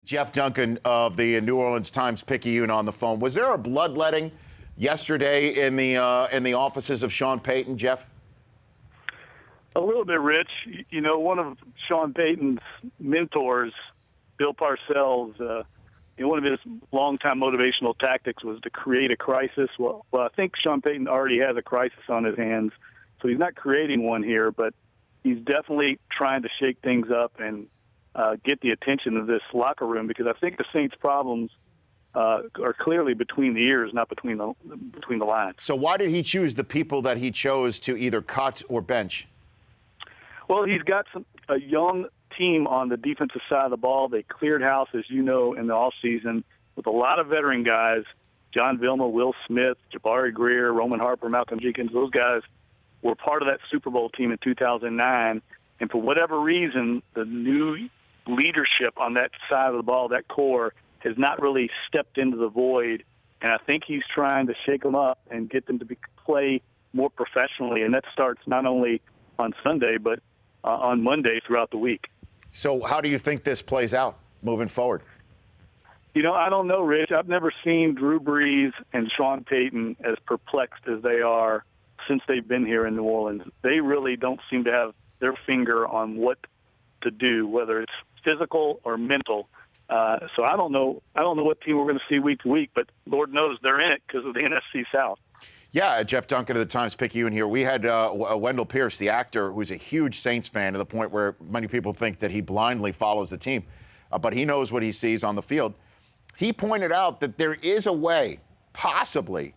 Jeff Duncan of the New Orleans Times-Picayune on the phone. Was there a bloodletting yesterday in the offices of Sean Payton, Jeff? A little bit, Rich. You know, one of Sean Payton's mentors, Bill Parcells, one of his longtime motivational tactics was to create a crisis. Well, I think Sean Payton already has a crisis on his hands, so he's not creating one here, but he's definitely trying to shake things up and get the attention of this locker room, because I think the Saints' problems are clearly between the ears, not between the lines. So why did he choose the people that he chose to either cut or bench? Well, he's got a young team on the defensive side of the ball. They cleared house, as you know, in the offseason with a lot of veteran guys. John Vilma, Will Smith, Jabari Greer, Roman Harper, Malcolm Jenkins, those guys were part of that Super Bowl team in 2009. And for whatever reason, the new leadership on that side of the ball, that core, has not really stepped into the void. And I think he's trying to shake them up and get them to play more professionally. And that starts not only on Sunday, but on Monday throughout the week. So how do you think this plays out moving forward? You know, I don't know, Rich. I've never seen Drew Brees and Sean Payton as perplexed as they are since they've been here in New Orleans. They really don't seem to have their finger on what to do, whether it's physical or mental. So I don't know what team we're going to see week to week, but Lord knows they're in it because of the NFC South. Yeah, Jeff Duncan of the Times-Picayune here. We had Wendell Pierce, the actor, who's a huge Saints fan to the point where many people think that he blindly follows the team. But he knows what he sees on the field. He pointed out that there is a way, possibly,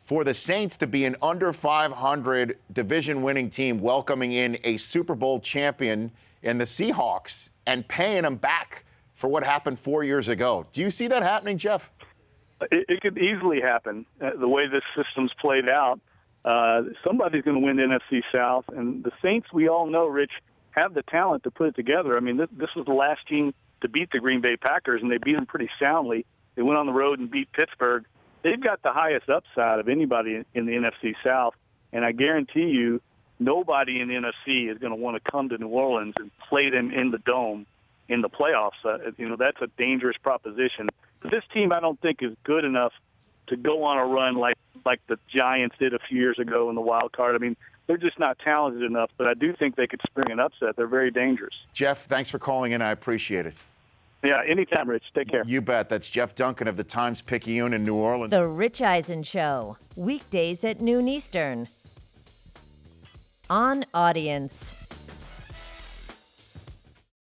for the Saints to be an under 500 division-winning team welcoming in a Super Bowl champion in the Seahawks and paying them back for what happened 4 years ago. Do you see that happening, Jeff? It could easily happen. The way this system's played out, somebody's going to win the NFC South. And the Saints, we all know, Rich, have the talent to put it together. I mean, this was the last team to beat the Green Bay Packers, and they beat them pretty soundly. They went on the road and beat Pittsburgh. They've got the highest upside of anybody in the NFC South, and I guarantee you nobody in the NFC is going to want to come to New Orleans and play them in the Dome in the playoffs. That's a dangerous proposition. But this team, I don't think, is good enough to go on a run like the Giants did a few years ago in the wild card. I mean, they're just not talented enough, but I do think they could spring an upset. They're very dangerous. Jeff, thanks for calling in. I appreciate it. Yeah, anytime, Rich. Take care. You bet. That's Jeff Duncan of the Times-Picayune in New Orleans. The Rich Eisen Show, weekdays at noon Eastern. On Audience.